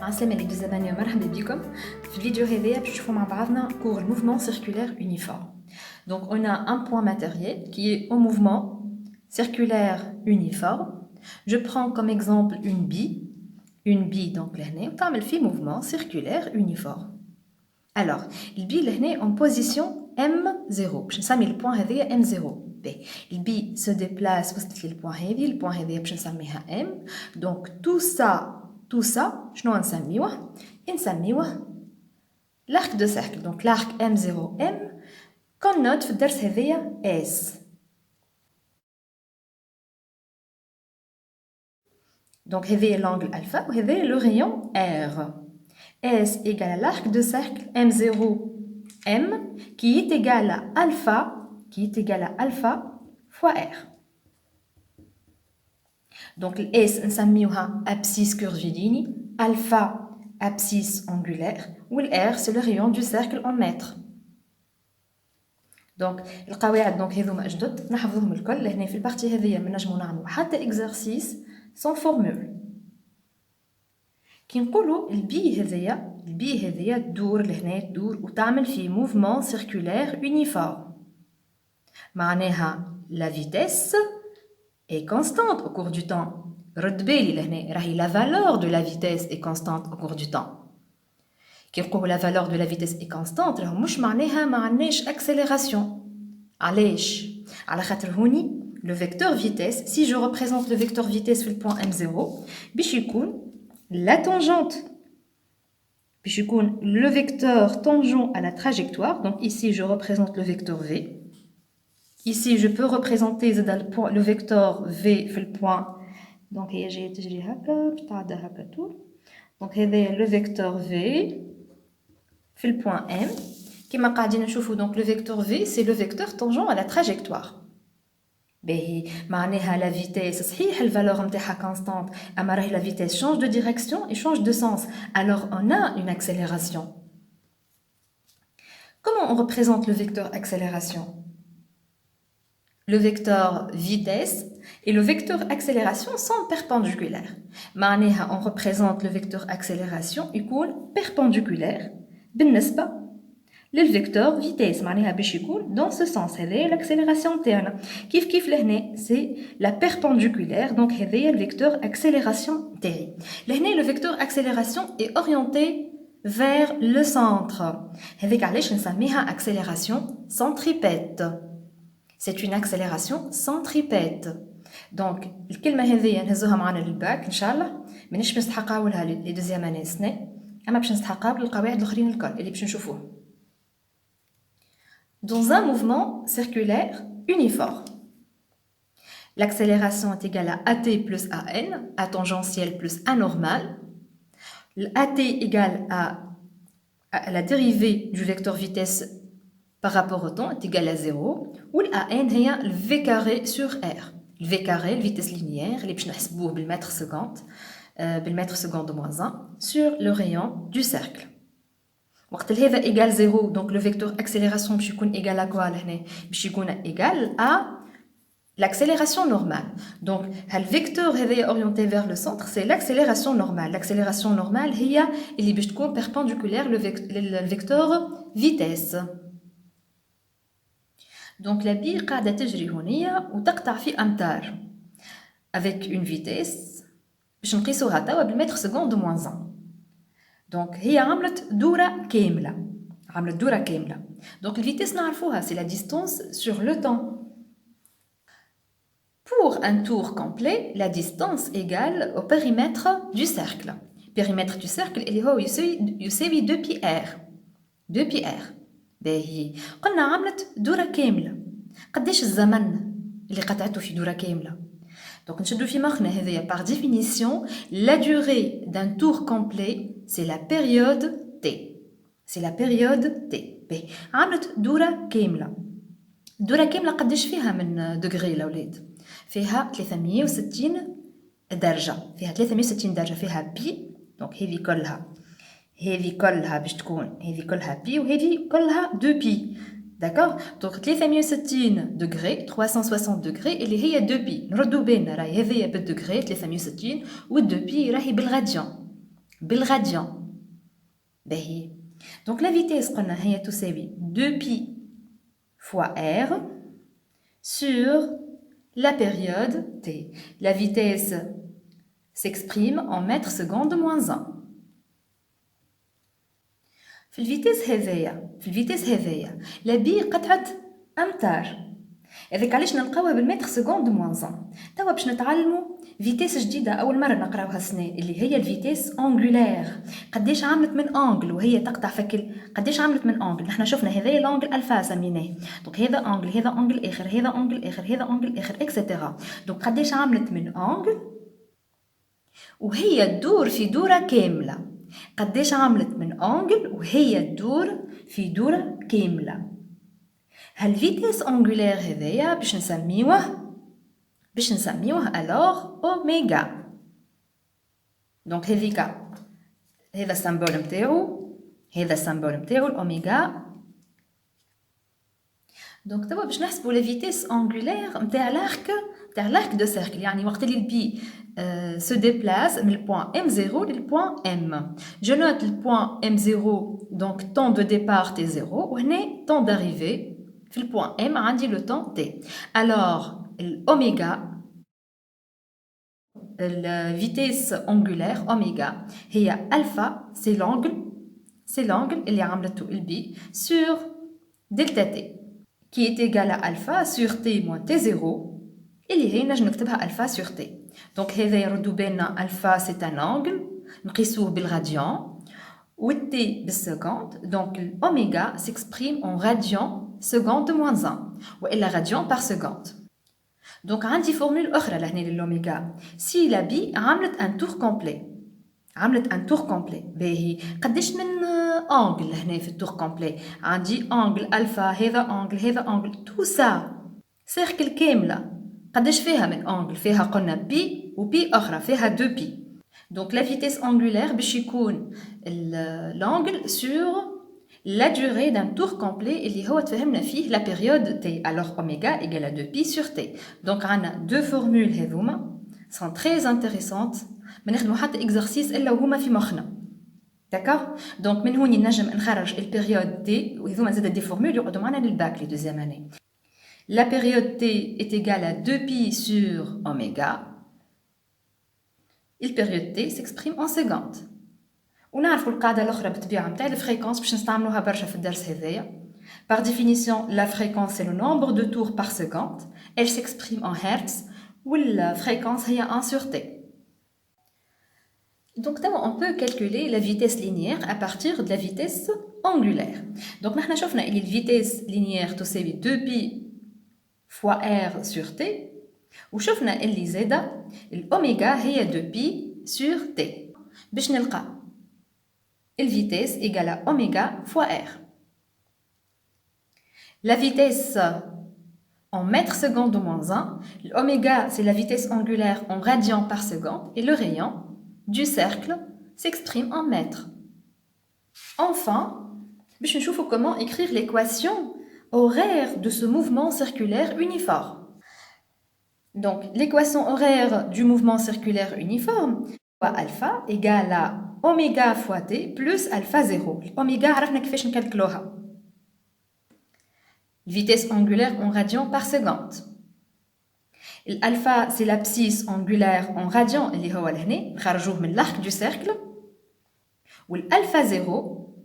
عسلامة les deux amis ومرحبا بكم. في الفيديو هذايا باش نشوفوا مع بعضنا cours mouvement circulaire uniforme. Donc on a un point matériel qui est au mouvement circulaire uniforme. Je prends comme exemple une bille donc لهنا وتعمل في mouvement circulaire uniforme. Alors, البي لهنا en position M0 باش نسمي البوان هذايا M0. البي se déplace وصلت للبوان هذه، البوان هذايا باش نسميها M. Donc tout ça شنو نسميوه؟ نسميوه l'arc de cercle. Donc l'arc M0M connote في الدرس هذايا S. Donc هذايا l'angle alpha وهذايا le rayon R. S égale à l'arc de cercle M0M qui est égal à alpha fois R. Donc S نسميوها abscisse curviligne, alpha abscisse angulaire ou R c'est le rayon du cercle en mètres. Donc القواعد دونك هذوما جدد نحفظوهم الكل لهنا في البارتي هذيا ما نجمو نعملوا حتى exercice sans formule. كي نقولوا البي هذيا تدور لهنا تدور وتعمل في mouvement circulaire uniforme. معناها la vitesse est constante au cours du temps. رد بالي لهنا راهي la valeur de la vitesse est constante au cours du temps. كي نقولوا la valeur de la vitesse est constante راهو مش معناها ما عندناش accélération. علاش؟ على خاطر هوني le vecteur vitesse, si je représente le vecteur vitesse في le point M0 باش يكون la tangente, le vecteur tangent à la trajectoire. Donc ici je représente le vecteur V. Ici je peux représenter le vecteur V في le point. Donc j'ai تجري هكا بتعدى هكا tout. Donc هذا le vecteur V في le point M. كما قاعدين نشوفوا donc le vecteur V c'est le vecteur tangent à la trajectoire. معناها la vitesse صحيح الvaleur نتاعها constante اما راهي la vitesse change de direction et change de sens, alors on a une accélération. Comment on représente le vecteur accélération? Le vecteur vitesse et le vecteur accélération sont perpendiculaires. معناها on représente le vecteur accélération يكون perpendiculaire بالنسبة le vecteur vitesse معناها باش يكون dans ce sens. هذه l'accélération تاعنا كيف لهنا c'est la perpendiculaire. donc هذه le vecteur accélération تاعي. لهنا le vecteur accélération est orienté vers le centre. هذيك علاش نسميها accélération centripète. c'est une accélération centripète. donc الكلمه هذه نهزوها معنا للباك ان شاء الله. مانيش باش نستحقاولها لي دوزيام اني سنه اما باش نستحقاو للقواعد الاخرين الكل اللي باش نشوفوه. Dans un mouvement circulaire uniforme, l'accélération est égale à AT plus AN, A tangentiel plus A normal. AT égale à la dérivée du vecteur vitesse par rapport au temps est égale à 0. Ou l'AN est le V carré sur R. Le V carré, la vitesse linéaire, les pnasbou بالمètre seconde moins 1 sur le rayon du cercle. وقت هذا égal 0 donc le vecteur accélération باش يكون égal à quoi لهنا باش يكون égal à l'accélération normale. donc le vecteur هذا orienté vers le centre c'est l'accélération normale. l'accélération normale هي اللي باش تكون perpendiculaire le vecteur vitesse. donc la بي قاعده تجري هنيا وتقطع في امتار avec une vitesse باش نقيسوها توا بالمتر seconde moins 1. donc هي عملت دورة كاملة. donc la vitesse نعرفوها c'est la distance sur le temps. pour un tour complet la distance égale au périmètre du cercle. périmètre du cercle اللي هو يساوي 2 pi r. 2 pi r. باهي قلنا عملت دورة كاملة. قداش الزمن اللي قطعته في دورة كاملة؟ donc نشدو في مخنا هذايا par définition la durée d'un tour complet c'est la période T. c'est la période T. عملت دورة كاملة. دورة كاملة قداش فيها من دغري الأولاد؟ فيها 360 درجة. فيها 360 درجة. فيها بي دونك هذه كلها باش تكون هذه كلها بي وهذه كلها 2 بي. D'accord? Donc 360 degrés, 360 degrés اللي هي 2 بي. نردو بالنا راهي هذيا بالدغري 360 و 2 بي راهي بالغاديان. بالغاديان. باهي دونك لا فيتيس قلنا هي تساوي 2 pi fois r sur la période t. La vitesse s'exprime en mètres secondes moins 1. في الفيتيس هذايا لا بي قطعة أمتار، هذاك علاش نلقاوها بالمتر سكوند موان 1. توا باش نتعلموا فيتيس جديدة أول مرة نقراوها السنة اللي هي الفيتيس أونغولير. قداش عملت من أونغل وهي تقطع فكل قداش عملت من أونغل. نحنا شفنا هذايا لونغل ألفا سميناه، دونك هذا أونغل هذا أونغل آخر هذا أونغل آخر هذا أونغل آخر إكسترا. دونك قداش عملت من أونغل وهي تدور في دورة كاملة. قداش عملت من أونغل وهي تدور في دورة كاملة. هالفيتيس أونغولير هذايا باش نسميوه ألوغ أوميغا. دونك هذيكا هذا السامبول نتاعو الأوميغا. دونك توا باش نحسبوا لا فيتيس أونغولير نتاع l'arc de cercle. يعني وقت اللي البي se déplace من le point M0 لل point M. Je note le point M0 donc temps de départ T0 وهنا temps d'arrivée في le point M عندي le temps T. Alors l'oméga la vitesse angulaire oméga هي alpha c'est l'angle اللي عملته البي sur delta T qui est égal à alpha sur T moins T0 اللي هي نجم نكتبها alpha sur T. Donc هذا يردوا بالنا alpha c'est un angle نقيسوه بالراديان و T بالسكند. Donc l'oméga s'exprime en radian seconde moins 1 وإلا radian par seconde. Donc عندي فورمول أخرى لهنا للأوميغا. Si la بي عملت un tour complet باهي قداش من أنجل هنا في التور كومبلي. عندي أنجل ألفا هذا أنجل تو سا سيركل كاملة قداش فيها من أنجل. فيها قلنا بي وبي أخرى فيها 2 بي. دونك لا فيتيس أنجولير باش يكون l'angle sur la durée d'un tour complet اللي هو تفهمنا فيه la période t. Alors oméga égale à 2 pi sur t. Donc عندنا deux formules هذوما sont très intéressantes. ما نخدموا حتى exercice إلا وهما في مخنا. D'accord. Donc من هوني نجم نخرج البيريود t وهذوما زاد دي فورمول يقعدوا معنا للباك لي دوزيام اني. La période t est égale à 2 pi sur oméga. La période t s'exprime en secondes. ونعرفوا القاعدة الأخرى بالطبيعة متاع الفريكونس باش نستعملوها برشا في الدرس هذايا. Par définition, la fréquence c'est le nombre de tours par seconde. Elle s'exprime en hertz ou la fréquence هي 1 sur t. Donc on peut calculer la vitesse linéaire à partir de la vitesse angulaire. Donc نحنا شفنا اللي الفيتيس linéaire تساوي 2 pi fois r sur t وشفنا اللي زاده الأوميغا هي 2 pi sur t. باش نلقى la vitesse égale à oméga fois r. La vitesse en mètres secondes moins 1, l'oméga c'est la vitesse angulaire en radians par seconde et le rayon du cercle s'exprime en mètres. Enfin, je vais vous comment écrire l'équation horaire de ce mouvement circulaire uniforme. Donc l'équation horaire du mouvement circulaire uniforme alpha égale à oméga fois t plus alpha 0. Oméga عرفنا كيفاش نكالكلوها. Vitesse angulaire en radians par seconde. L'alpha c'est l'abscisse angulaire en radians اللي هو لهنا نخرجوه من l'arc du cercle. والalpha 0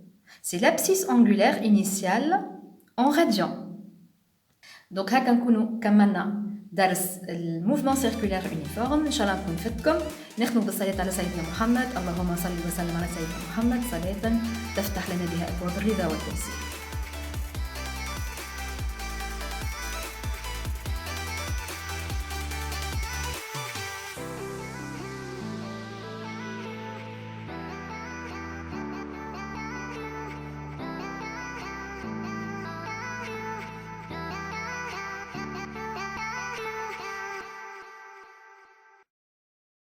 c'est l'abscisse angulaire initiale en radians. Donc هكا نكونوا كملنا درس الموفمون سيركولير يونيفورم. ان شاء الله نكون فدتكم. نختم بالصلاة على سيدنا محمد. اللهم صل وسلم على سيدنا محمد صلاة تفتح لنا بها ابواب الرضا والتيسير.